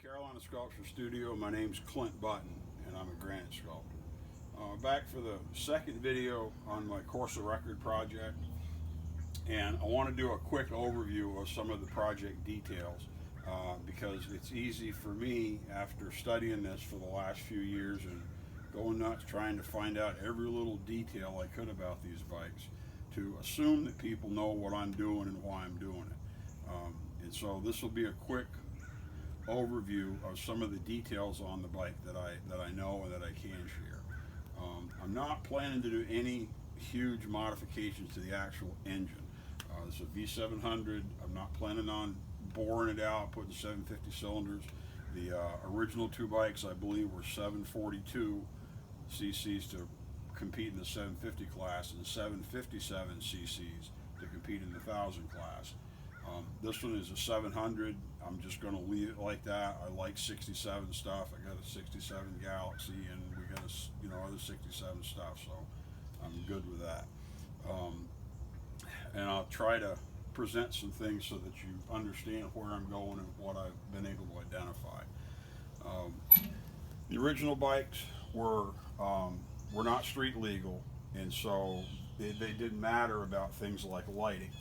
Carolina Sculpture Studio. My name's Clint Button and I'm a granite sculptor. Back for the second video on my Corsa Record project, and I want to do a quick overview of some of the project details because it's easy for me, after studying this for the last few years and going nuts trying to find out every little detail I could about these bikes, to assume that people know what I'm doing and why I'm doing it. And so this will be a quick overview of some of the details on the bike that I know and that I can share. I'm not planning to do any huge modifications to the actual engine. This is a V700. I'm not planning on boring it out, putting 750 cylinders. The original two bikes, I believe, were 742 cc's to compete in the 750 class and 757 cc's to compete in the 1000 class. This one is a 700. I'm just going to leave it like that. I like 67 stuff. I got a 67 Galaxy, and we got other 67 stuff, so I'm good with that. And I'll try to present some things so that you understand where I'm going and what I've been able to identify. The original bikes were not street legal, and so they didn't matter about things like lighting.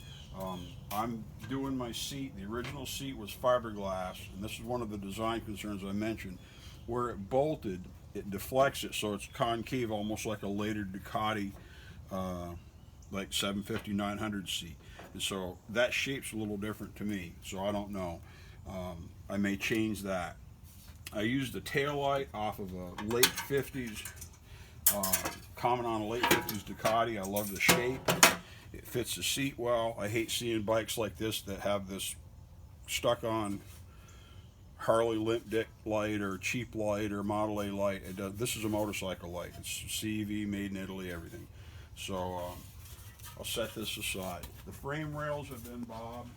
I'm doing my seat. The original seat was fiberglass, and this is one of the design concerns I mentioned. Where it bolted, it deflects it so it's concave, almost like a later Ducati, like 750, 900 seat. And so that shape's a little different to me, so I don't know. I may change that. I used a taillight off of a late 50s, comment on a late 50s Ducati. I love the shape. It fits the seat well. I hate seeing bikes like this that have this stuck on Harley limp dick light or cheap light or Model A light. This is a motorcycle light. It's CEV, made in Italy, everything. So I'll set this aside. The frame rails have been bobbed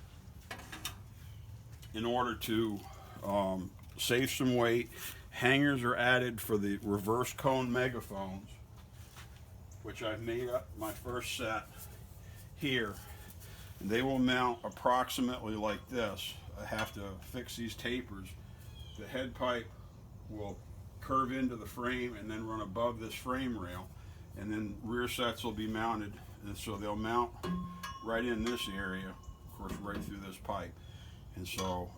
in order to save some weight. Hangers are added for the reverse cone megaphones, which I've made up my first set here, and they will mount approximately like this. I have to fix these tapers. The head pipe will curve into the frame and then run above this frame rail, and then rear sets will be mounted, and so they'll mount right in this area, of course right through this pipe. And so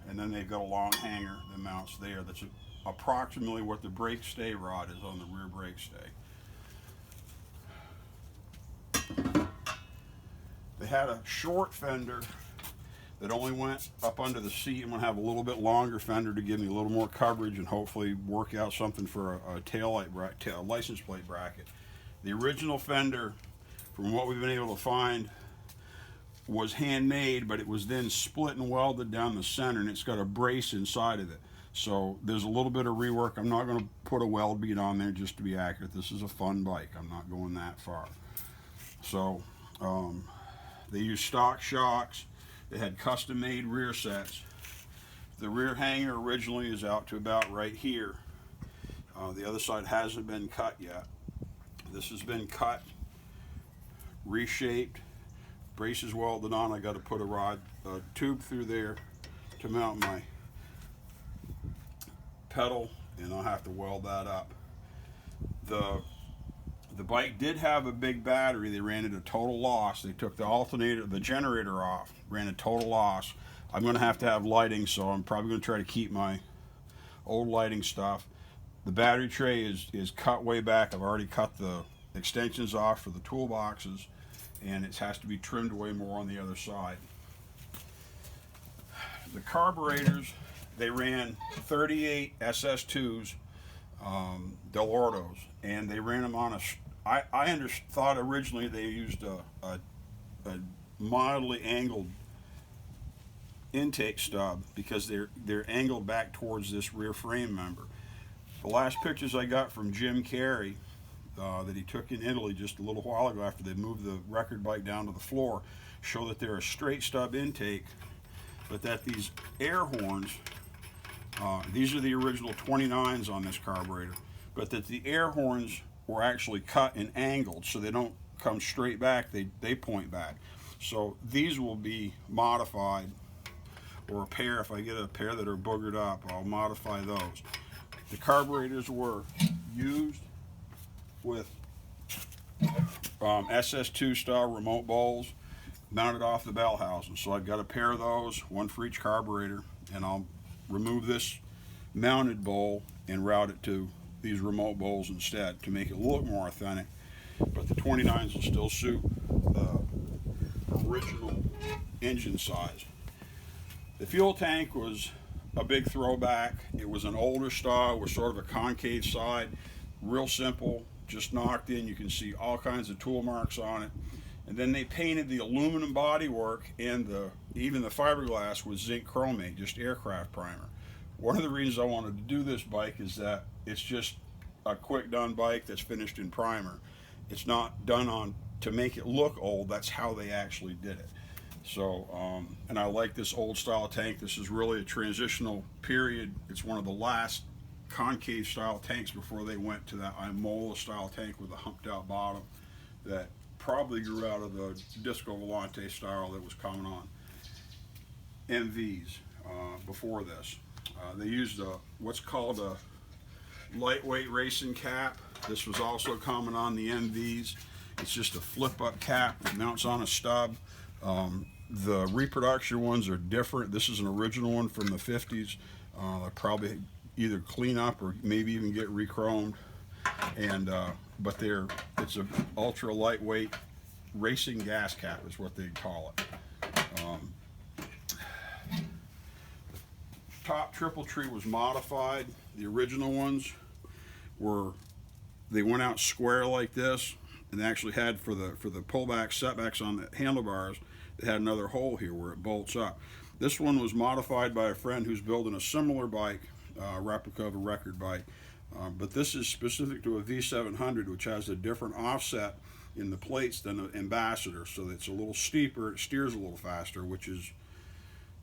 and then they've got a long hanger that mounts there. That's approximately what the brake stay rod is on the rear brake stay. They had a short fender that only went up under the seat. I'm going to have a little bit longer fender to give me a little more coverage and hopefully work out something for a taillight license plate bracket. The original fender, from what we've been able to find, was handmade, but it was then split and welded down the center, and it's got a brace inside of it. So there's a little bit of rework. I'm not going to put a weld bead on there just to be accurate. This is a fun bike. I'm not going that far. So they used stock shocks. They had custom-made rear sets. The rear hanger originally is out to about right here. The other side hasn't been cut yet. This has been cut, reshaped, braces welded on. I got to put a tube through there to mount my pedal, and I'll have to weld that up. The bike did have a big battery. They ran it a total loss. They took the generator off, ran a total loss. I'm going to have lighting, so I'm probably going to try to keep my old lighting stuff. The battery tray is cut way back. I've already cut the extensions off for the toolboxes, and it has to be trimmed way more on the other side. The carburetors, they ran 38 SS2s, Del Ordos, and they ran them on I thought originally they used a mildly angled intake stub because they're angled back towards this rear frame member. The last pictures I got from Jim Carrey that he took in Italy just a little while ago after they moved the record bike down to the floor show that they're a straight stub intake, but that these air horns, these are the original 29s on this carburetor, but that the air horns were actually cut and angled so they don't come straight back, they point back. So these will be modified or a pair. If I get a pair that are boogered up, I'll modify those. The carburetors were used with SS2 style remote bowls mounted off the bell housing. So I've got a pair of those, one for each carburetor, and I'll remove this mounted bowl and route it to these remote bowls instead to make it look more authentic. But the 29s will still suit the original engine size. The fuel tank was a big throwback. It was an older style with sort of a concave side, real simple, just knocked in. You can see all kinds of tool marks on it. And then they painted the aluminum bodywork and even the fiberglass with zinc chromate, just aircraft primer. One of the reasons I wanted to do this bike is that it's just a quick done bike that's finished in primer. It's not done to make it look old. That's how they actually did it. So, and I like this old style tank. This is really a transitional period. It's one of the last concave style tanks before they went to that Imola style tank with a humped out bottom that probably grew out of the Disco Volante style that was coming on MVs before this. They used what's called a lightweight racing cap. This was also common on the MVs. It's just a flip up cap that mounts on a stub. The reproduction ones are different. This is an original one from the 50s. They'll probably either clean up or maybe even get re-chromed. And but it's an ultra lightweight racing gas cap is what they call it. Top triple tree was modified. The original ones they went out square like this, and they actually had for the pullback setbacks on the handlebars, they had another hole here where it bolts up. This one was modified by a friend who's building a similar bike, replica of a record bike, but this is specific to a V700, which has a different offset in the plates than an Ambassador, so it's a little steeper, it steers a little faster, which is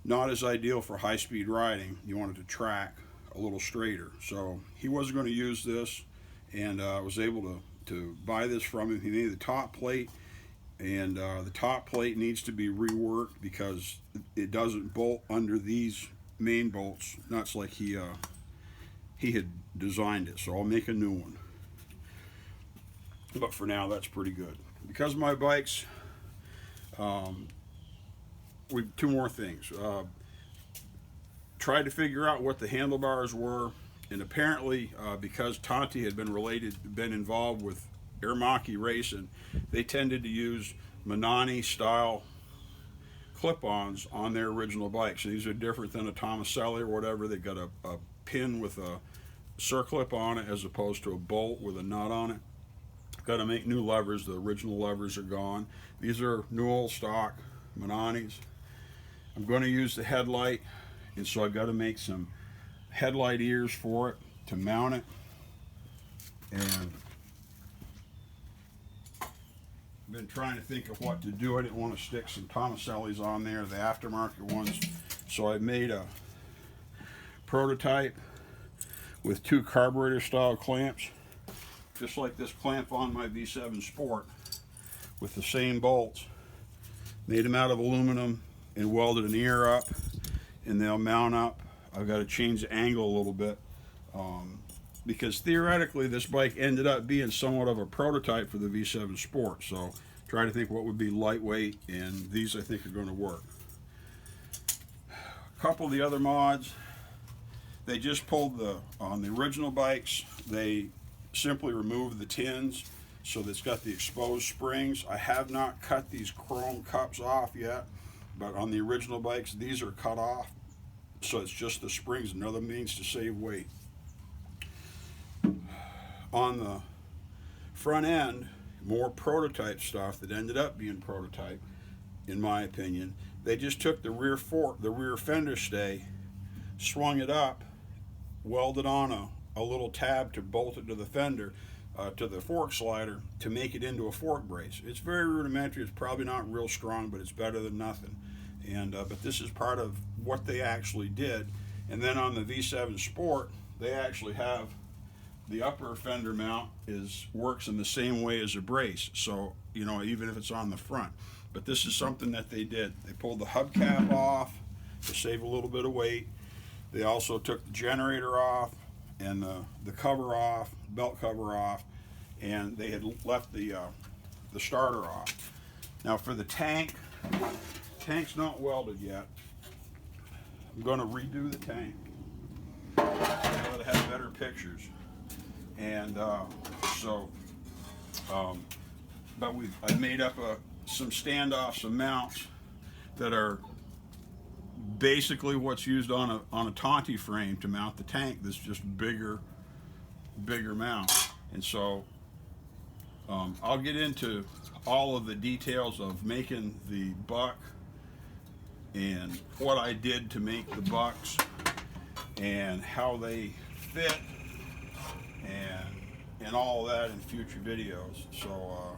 not as ideal for high-speed riding. You want it to track a little straighter. So he wasn't going to use this, and I was able to buy this from him. He made the top plate, and the top plate needs to be reworked because it doesn't bolt under these main bolts, nuts like he had designed it. So I'll make a new one. But for now, that's pretty good. Because my bikes, two more things. Tried to figure out what the handlebars were, and apparently because Tonti had been involved with Aermacchi racing, they tended to use Manani style clip-ons on their original bikes. And these are different than a Tomaselli or whatever. They've got a pin with a circlip on it as opposed to a bolt with a nut on it. Got to make new levers. The original levers are gone. These are new old stock Mananis. I'm going to use the headlight, and so I've got to make some headlight ears for it to mount it. And I've been trying to think of what to do. I didn't want to stick some Tomasellis on there, the aftermarket ones. So I made a prototype with two carburetor style clamps, just like this clamp on my V7 Sport, with the same bolts. Made them out of aluminum and welded an ear up, and they'll mount up. I've got to change the angle a little bit because theoretically this bike ended up being somewhat of a prototype for the V7 Sport. So try to think what would be lightweight, and these I think are going to work. A couple of the other mods, they just pulled on the original bikes, they simply removed the tins so that it's got the exposed springs. I have not cut these chrome cups off yet, but on the original bikes these are cut off, so it's just the springs, another means to save weight. On the front end, more prototype stuff that ended up being prototype, in my opinion. They just took the rear fender stay, swung it up, welded on a little tab to bolt it to the fender, to the fork slider, to make it into a fork brace. It's very rudimentary. It's probably not real strong, but it's better than nothing. And but this is part of what they actually did. And then on the V7 Sport, they actually have the upper fender mount works in the same way as a brace. So, you know, even if it's on the front. But this is something that they did. They pulled the hubcap off, to save a little bit of weight. They also took the generator off and the cover off, belt cover off, and they had left the starter off. Now for the tank's not welded yet. I'm going to redo the tank now that I have better pictures. And but I've made up some standoffs, some mounts that are basically what's used on a Tonti frame to mount the tank. This just bigger mount. And so I'll get into all of the details of making the buck and what I did to make the bucks and how they fit and all of that in future videos. So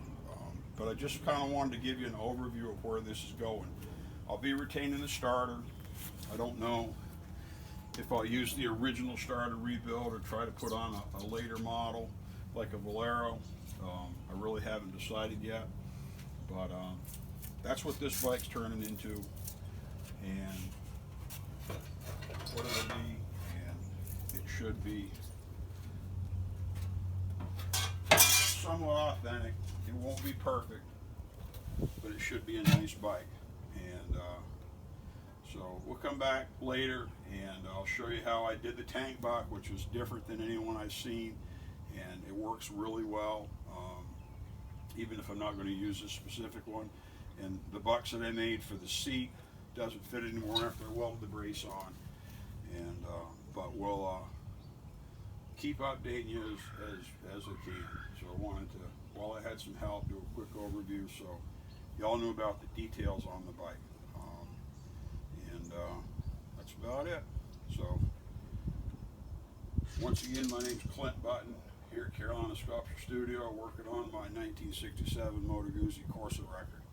but I just kind of wanted to give you an overview of where this is going. I'll be retaining the starter. I don't know if I'll use the original starter rebuild or try to put on a later model like a Valero. I really haven't decided yet, but that's what this bike's turning into, and what it'll be, and it should be somewhat authentic. It won't be perfect, but it should be a nice bike. And so we'll come back later and I'll show you how I did the tank buck, which is different than anyone I've seen, and it works really well, even if I'm not going to use this specific one. And the bucks that I made for the seat doesn't fit anymore after I welded the brace on. And but we'll keep updating you as I can. So I wanted to, while I had some help, do a quick overview so y'all knew about the details on the bike. And that's about it. So once again, my name's Clint Button here at Carolina Sculpture Studio, working on my 1967 Moto Guzzi Corsa record.